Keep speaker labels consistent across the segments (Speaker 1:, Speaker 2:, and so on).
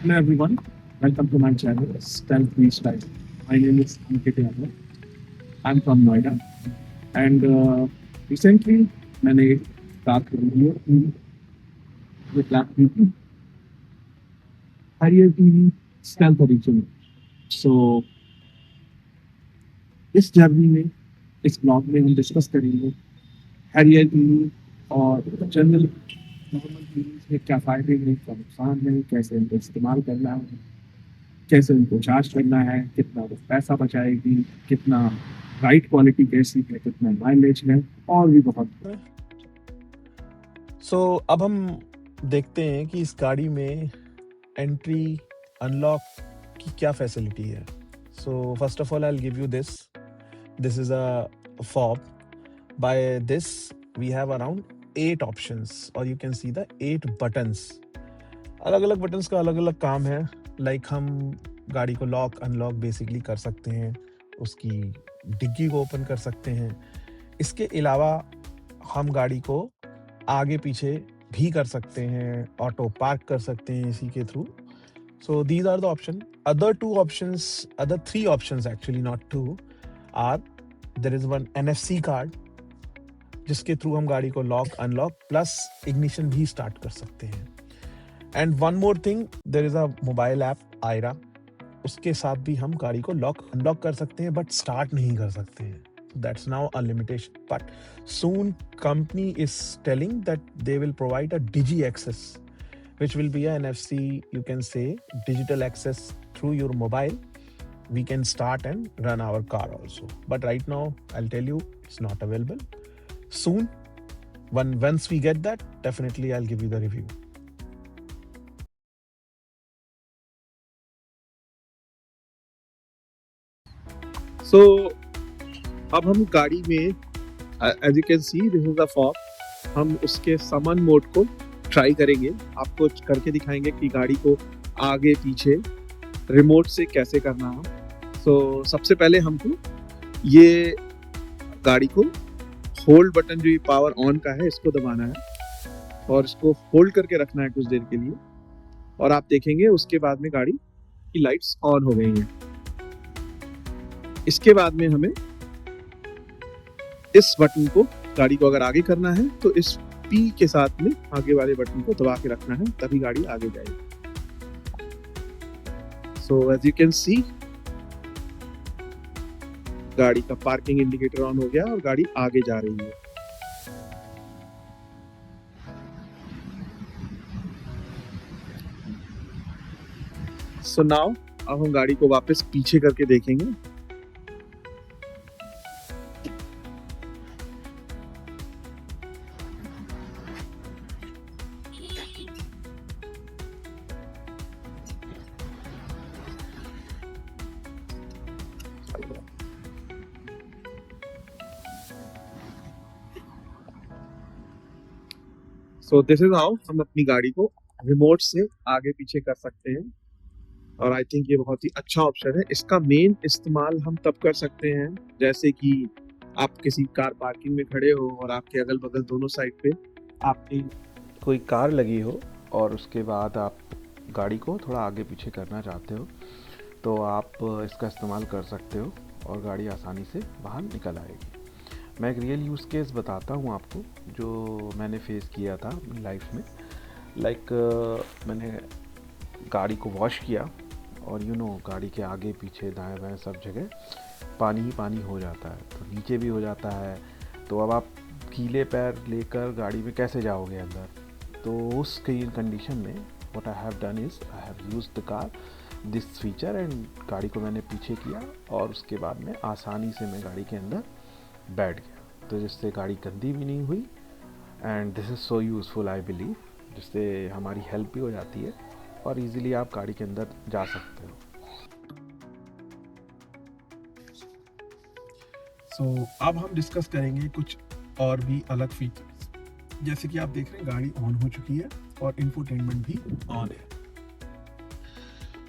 Speaker 1: Hello everyone, welcome to my channel Stealth Freestyle. My name is Ankit Yadav. I'm from Noida and recently मैंने एक car खरीदी है जो black की Harrier EV Stealth Edition. So इस journey में इस ब्लॉग में हम डिस्कस करेंगे Harrier EV और जनरल नॉर्मल EVs में क्या फायदे हैं, क्या नुकसान है, कैसे इनको इस्तेमाल करना है, कैसे उनको चार्ज करना है, कितना वो पैसा बचाएगी, कितना राइड क्वालिटी कैसी है, कितना माइलेज है और भी बहुत।
Speaker 2: सो अब हम देखते हैं कि इस गाड़ी में एंट्री अनलॉक की क्या फैसिलिटी है। So first of all I will give you this is a fob. By this we have around 8 options और you can see the 8 buttons. अलग अलग बटन्स का अलग अलग काम है। लाइक हम गाड़ी को लॉक अनलॉक बेसिकली कर सकते हैं, उसकी डिग्गी को ओपन कर सकते हैं। इसके अलावा हम गाड़ी को आगे पीछे भी कर सकते हैं, ऑटो पार्क कर सकते हैं इसी के through. So these are the option. Other 3 options actually, not 2, or there is one NFC card जिसके थ्रू हम गाड़ी को लॉक अनलॉक प्लस इग्निशन भी स्टार्ट कर सकते हैं। And one more thing, there is a mobile app iRA, उसके साथ भी हम गाड़ी को लॉक अनलॉक कर सकते हैं बट स्टार्ट नहीं कर सकते हैं। That's now a limitation, but soon company is telling that they will provide a digi access, which will be a NFC, you can say digital access through your mobile. We can start and run our car also, but right now I'll tell you it's not available. Soon, once we get that, definitely I'll give you the review.
Speaker 3: So अब हम गाड़ी में as you can see this is the fog. हम उसके समन mode को try करेंगे, आपको करके दिखाएंगे कि गाड़ी को आगे पीछे रिमोट से कैसे करना है। सो सबसे पहले हमको ये गाड़ी को होल्ड बटन जो ये पावर ऑन का है इसको दबाना है और इसको होल्ड करके रखना है कुछ देर के लिए, और आप देखेंगे उसके बाद में गाड़ी की लाइट्स ऑन हो गई हैं। इसके बाद में हमें इस बटन को, गाड़ी को अगर आगे करना है तो इस P के साथ में आगे वाले बटन को दबा के रखना है, तभी गाड़ी आगे जाएगी। So as you can see गाड़ी का पार्किंग इंडिकेटर ऑन हो गया और गाड़ी आगे जा रही है। सो नाउ अब हम गाड़ी को वापस पीछे करके देखेंगे। सो दिस इज हाउ हम अपनी गाड़ी को रिमोट से आगे पीछे कर सकते हैं, और आई थिंक ये बहुत ही अच्छा ऑप्शन है। इसका मेन इस्तेमाल हम तब कर सकते हैं जैसे कि आप किसी कार पार्किंग में खड़े हो और आपके अगल बगल दोनों साइड पे आपकी
Speaker 4: कोई कार लगी हो और उसके बाद आप गाड़ी को थोड़ा आगे पीछे करना चाहते हो तो आप इसका इस्तेमाल कर सकते हो और गाड़ी आसानी से बाहर निकल आएगी। मैं एक रियल यूज़ केस बताता हूँ आपको जो मैंने फेस किया था अपनी लाइफ में। लाइक मैंने गाड़ी को वॉश किया और गाड़ी के आगे पीछे दाएं बाएं सब जगह पानी ही पानी हो जाता है, तो नीचे भी हो जाता है। तो अब आप गीले पैर लेकर गाड़ी में कैसे जाओगे अंदर? तो उस कंडीशन में what I have done is I have used the car this feature and गाड़ी को मैंने पीछे किया और उसके बाद में आसानी से मैं गाड़ी के अंदर बैठ गया, तो जिससे गाड़ी गंदी भी नहीं हुई। And this is so useful I believe, जिससे हमारी हेल्प भी हो जाती है और इजीली आप गाड़ी के अंदर जा सकते हो।
Speaker 1: सो अब हम डिस्कस करेंगे कुछ और भी अलग फीचर्स। जैसे कि आप देख रहे हैं गाड़ी ऑन हो चुकी है और इंफोटेनमेंट भी ऑन है।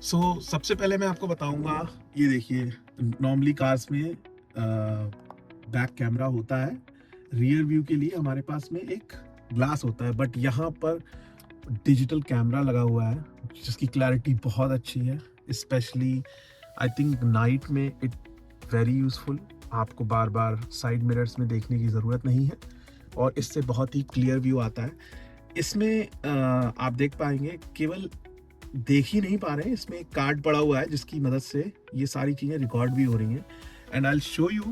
Speaker 1: सो सबसे पहले मैं आपको बताऊंगा, ये देखिए नॉर्मली कार्स में बैक कैमरा होता है, रियर व्यू के लिए हमारे पास में एक ग्लास होता है, बट यहाँ पर
Speaker 2: डिजिटल कैमरा लगा हुआ है जिसकी क्लैरिटी बहुत अच्छी है, स्पेशली आई थिंक नाइट में इट वेरी यूज़फुल। आपको बार बार साइड मिरर्स में देखने की ज़रूरत नहीं है और इससे बहुत ही क्लियर व्यू आता है। इसमें आप देख पाएंगे, केवल देख ही नहीं पा रहे हैं, इसमें एक कार्ड पड़ा हुआ है जिसकी मदद से ये सारी चीज़ें रिकॉर्ड भी हो रही हैं। And I will show you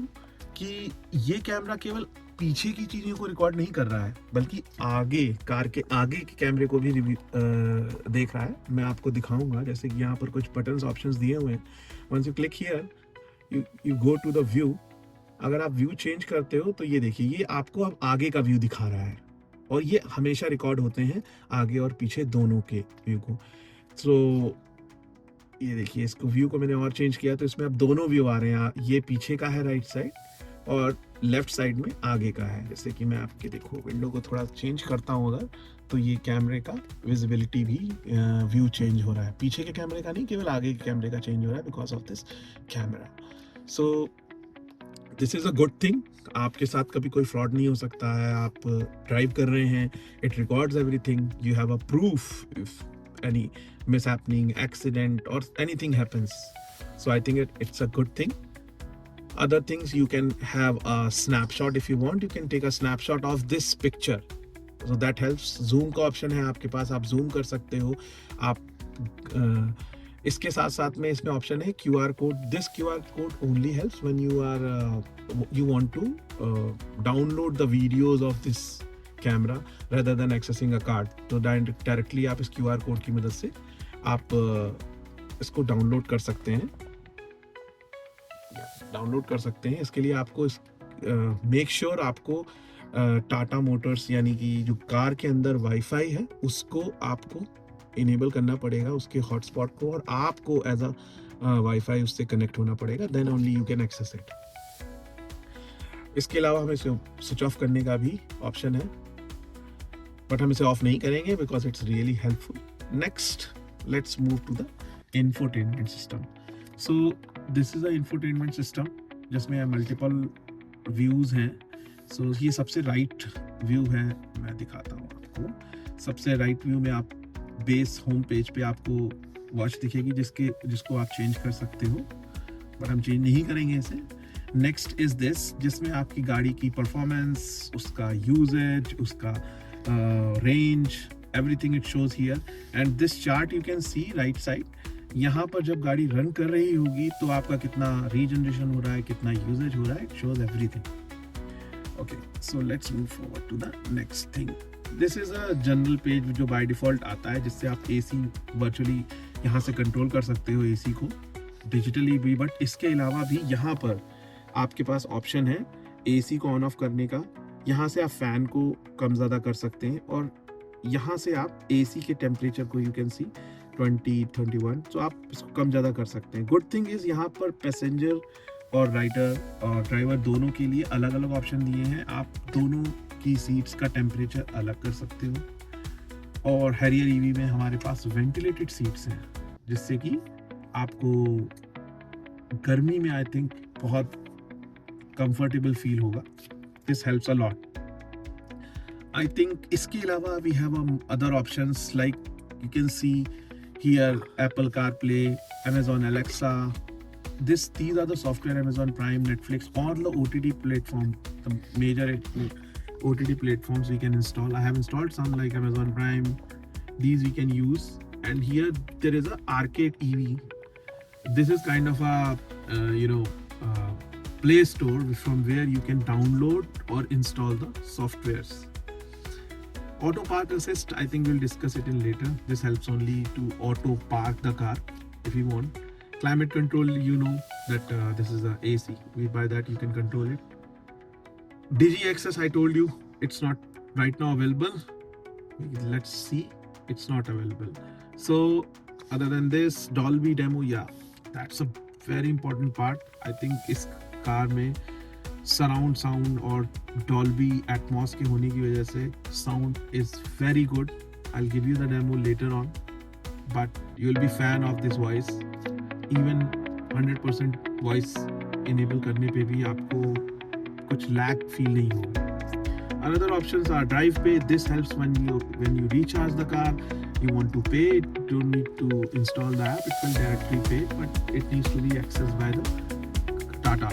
Speaker 2: कि ये कैमरा केवल पीछे की चीज़ों को रिकॉर्ड नहीं कर रहा है बल्कि आगे, कार के आगे के कैमरे को भी देख रहा है। मैं आपको दिखाऊंगा, जैसे कि यहाँ पर कुछ बटन्स ऑप्शंस दिए हुए हैं। Once you click here, you go to the view. अगर आप व्यू चेंज करते हो तो ये देखिए, ये आपको अब आगे का व्यू दिखा रहा है और ये हमेशा रिकॉर्ड होते हैं आगे और पीछे दोनों के व्यू को। सो ये देखिए, इसको व्यू को मैंने और चेंज किया तो इसमें अब दोनों व्यू आ रहे हैं। ये पीछे का है राइट साइड और लेफ्ट साइड में आगे का है। जैसे कि मैं आपके देखो विंडो को थोड़ा चेंज करता हूँ अगर, तो ये कैमरे का विजिबिलिटी भी व्यू चेंज हो रहा है। पीछे के कैमरे का नहीं, केवल आगे के कैमरे का चेंज हो रहा है because of this camera. So this is a good thing. आपके साथ कभी कोई फ्रॉड नहीं हो सकता है। आप ड्राइव कर रहे हैं, it records everything, you have a proof if any mishappening, accident or anything happens. So I think it's a good thing. Other things, you can have a snapshot if you want. You can take a snapshot of this picture. So that helps. Zoom का option है आपके पास, आप zoom कर सकते हो। आप इसके साथ साथ में इसमें ऑप्शन है QR code. This QR code only helps when you want to download the videos of this camera rather than accessing a card. तो डायरेक्टली आप इस QR कोड की मदद से आप इसको डाउनलोड कर सकते हैं। इसके लिए आपको मेक श्योर आपको टाटा मोटर्स यानी कि जो कार के अंदर वाईफाई है उसको आपको इनेबल करना पड़ेगा, उसके हॉटस्पॉट को, और आपको एज अ वाईफाई उससे कनेक्ट होना पड़ेगा, then only you can access it. इसके अलावा हमें इसे स्विच ऑफ करने का भी ऑप्शन है, बट हम इसे ऑफ नहीं करेंगे because it's really helpful. Next, let's move to the infotainment system. So this is a infotainment system जिसमें मल्टीपल व्यूज हैं। सो ये सबसे राइट व्यू है, मैं दिखाता हूँ आपको। सबसे राइट व्यू में आप बेस होम पेज पे आपको वॉच दिखेगी जिसको आप चेंज कर सकते हो, बट हम चेंज नहीं करेंगे इसे। नेक्स्ट इज दिस, जिसमें आपकी गाड़ी की परफॉर्मेंस, उसका यूजेज, उसका range, everything it shows here, and this chart you can see right side। यहाँ पर जब गाड़ी रन कर रही होगी तो आपका कितना रीजनरेशन हो रहा है, कितना यूजेज हो रहा है, it shows everything। Okay, so let's move forward to the next thing। This is a general page जो by default आता है, जिससे आप AC वर्चुअली यहाँ से कंट्रोल कर सकते हो AC को डिजिटली भी, बट इसके अलावा भी यहाँ पर आपके पास ऑप्शन है AC को ऑन ऑफ करने का। यहाँ से आप फैन को कम ज़्यादा कर सकते हैं और यहाँ से आप AC के टेम्परेचर को यू कैन सी 20, 31, तो आप इसको कम ज़्यादा कर सकते हैं। गुड थिंग इज़ यहाँ पर पैसेंजर और राइडर और ड्राइवर दोनों के लिए अलग अलग ऑप्शन दिए हैं। आप दोनों की सीट्स का टेम्परेचर अलग कर सकते हो। और हैरियर EV में हमारे पास वेंटिलेटेड सीट्स हैं, जिससे कि आपको गर्मी में आई थिंक बहुत कंफर्टेबल फील होगा। This helps a lot. I think इसके अलावा we have other options like you can see here Apple CarPlay, Amazon Alexa. These are the software, Amazon Prime, Netflix, all the OTT platform, the major OTT platforms we can install. I have installed some like Amazon Prime. These we can use, and here there is a Arcade EV. This is kind of a Play Store from where you can download or install the softwares. Auto Park Assist, I think we'll discuss it in later. This helps only to auto park the car if you want. Climate control, you know that this is a AC. By that you can control it. Digi Access, I told you, it's not right now available. Let's see, it's not available. So other than this, Dolby Demo, yeah, that's a very important part. I think इस car में surround sound और Dolby Atmos के होने की वजह से sound is very good. I will give you the demo later on, but you will be fan of this voice. Even 100% voice enable करने पे भी आपको कुछ लैग फील नहीं होगा।
Speaker 3: Another options are drive pay. This helps when you recharge the car, you want to pay it, you don't need to install the app, it will directly pay, but it needs to be accessed by the Tata.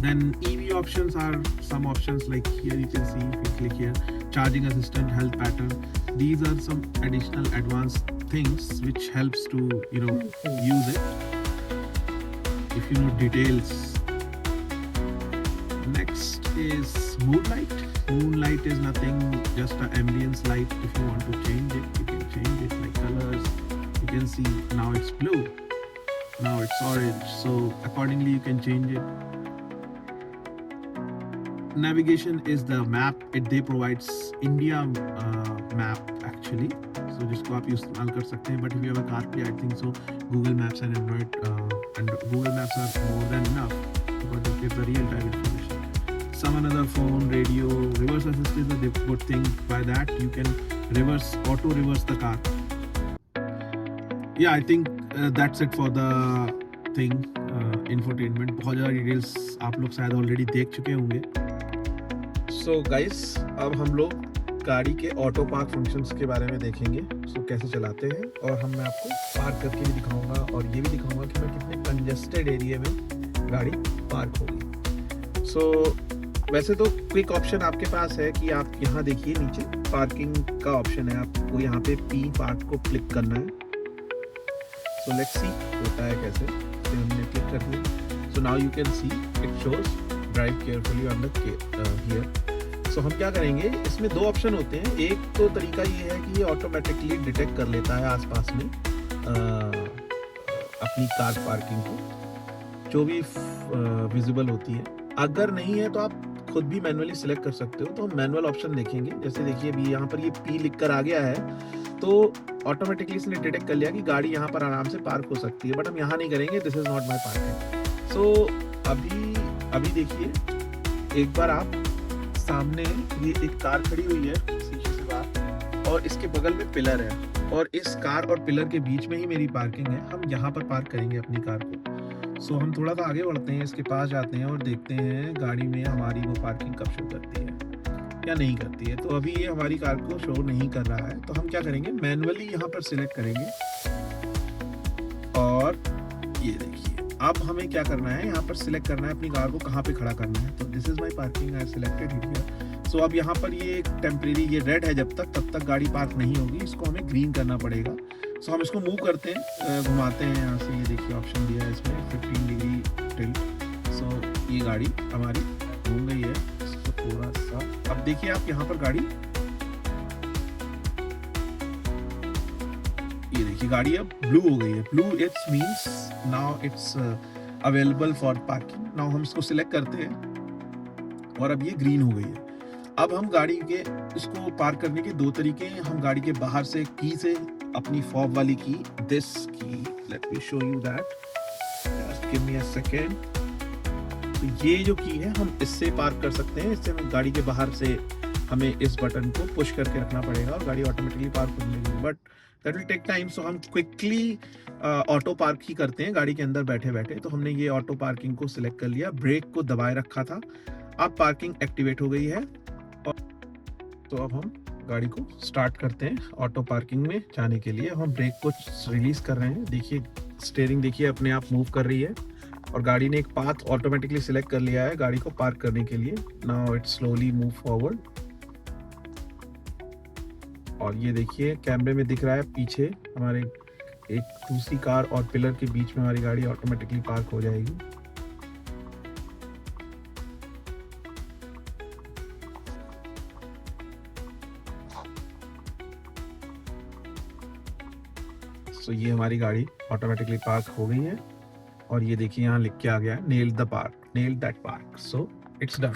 Speaker 3: Then EV options are some options like here you can see, if you click here, charging assistant, health pattern. These are some additional advanced things which helps to use it if you know details. Next is Moonlight. Moonlight is nothing, just an ambience light. If you want to change it, you can change it like colors. You can see now it's blue, now it's orange, so accordingly you can change it. Navigation is the map. They provides India map actually, so जिसको आप इस्तेमाल कर सकते हैं. But if you have a CarPlay, I think so Google Maps and Android and Google Maps are more than enough because it gives the real time information. Some another phone, radio, reverse assist is a good thing. By that you can auto reverse the car. Yeah, I think that's it for the thing. Infotainment. बहुत ज़्यादा details आप लोग शायद already देख चुके होंगे. So guys, अब हम लोग गाड़ी के ऑटो पार्क फंक्शंस के बारे में देखेंगे. So कैसे चलाते हैं, और मैं आपको पार्क करके भी दिखाऊंगा और ये भी दिखाऊंगा कि मैं कितने कंजेस्टेड एरिया में गाड़ी पार्क होगी. So वैसे तो क्विक ऑप्शन आपके पास है कि आप यहाँ देखिए नीचे पार्किंग का ऑप्शन है, आपको यहाँ पे पी पार्क को क्लिक करना है. सो लेट्स सी होता है कैसे. तो हमने क्लिक कर दिया. So now you can see it shows drive carefully on the here. So हम क्या करेंगे, इसमें दो ऑप्शन होते हैं. एक तो तरीका ये है कि ये ऑटोमेटिकली डिटेक्ट कर लेता है आसपास में अपनी कार पार्किंग को जो भी विजिबल होती है. अगर नहीं है तो आप खुद भी मैनुअली सिलेक्ट कर सकते हो. तो हम मैनुअल ऑप्शन देखेंगे. जैसे देखिए अभी यहाँ पर ये पी लिख कर आ गया है, तो ऑटोमेटिकली इसने डिटेक्ट कर लिया कि गाड़ी यहाँ पर आराम से पार्क हो सकती है. बट हम यहाँ नहीं करेंगे, this is not my parking. So अभी देखिए एक बार आप सामने ये एक कार खड़ी हुई है शीशे से बाहर, और इसके बगल में पिलर है, और इस कार और पिलर के बीच में ही मेरी पार्किंग है. हम यहाँ पर पार्क करेंगे अपनी कार को. सो हम थोड़ा सा आगे बढ़ते हैं, इसके पास जाते हैं और देखते हैं गाड़ी में हमारी वो पार्किंग कब शो करती है या नहीं करती है. तो अभी ये हमारी कार को शो नहीं कर रहा है. तो हम क्या करेंगे, मैनुअली यहाँ पर सिलेक्ट करेंगे, और ये देखिए अब हमें क्या करना है, यहाँ पर सिलेक्ट करना है अपनी कार को कहाँ पे खड़ा करना है. तो this is my parking, I selected it here. So अब यहाँ पर ये टेम्परेरी ये रेड है जब तक, तब तक गाड़ी पार्क नहीं होगी. इसको हमें ग्रीन करना पड़ेगा. सो हम इसको मूव करते हैं, घुमाते हैं यहाँ से. ये देखिए ऑप्शन दिया है इसमें 15 डिग्री टिल्ट. सो ये गाड़ी हमारी घूम गई है. इसको थोड़ा सा अब देखिए आप यहाँ पर गाड़ी, ये देखिए गाड़ी अब ब्लू हो गई है. Blue it's means now it's available for parking. Now हम इसको सिलेक्ट करते हैं और अब ये ग्रीन हो गई है. अब हम गाड़ी के इसको पार्क करने के दो तरीके हैं. हम गाड़ी के बाहर से की से अपनी फॉब वाली की, दिस की, let me show you that, just give me a second. तो ये जो की है हम इससे पार्क कर सकते हैं. इससे हम गाड़ी के बाहर से हमें इस बटन को पुश करके रखना पड़ेगा और गाड़ी ऑटोमेटिकली पार्क हो जाएगी. But that will take time. So हम क्विकली ऑटो पार्क ही करते हैं गाड़ी के अंदर बैठे बैठे. तो हमने ये ऑटो पार्किंग को सिलेक्ट कर लिया, ब्रेक को दबाए रखा था. अब पार्किंग एक्टिवेट हो गई है. तो अब हम गाड़ी को स्टार्ट करते हैं ऑटो पार्किंग में जाने के लिए. हम ब्रेक को रिलीज कर रहे हैं. देखिए स्टीयरिंग देखिए अपने आप मूव कर रही है, और गाड़ी ने एक पाथ ऑटोमेटिकली सिलेक्ट कर लिया है गाड़ी को पार्क करने के लिए. Now it slowly move forward. और ये देखिए कैमरे में दिख रहा है पीछे हमारे एक दूसरी कार और पिलर के बीच में हमारी गाड़ी ऑटोमेटिकली पार्क हो जाएगी. सो ये हमारी गाड़ी ऑटोमेटिकली पार्क हो गई है, और ये देखिए यहाँ लिख के आ गया है nailed the park, nailed that park. So it's done.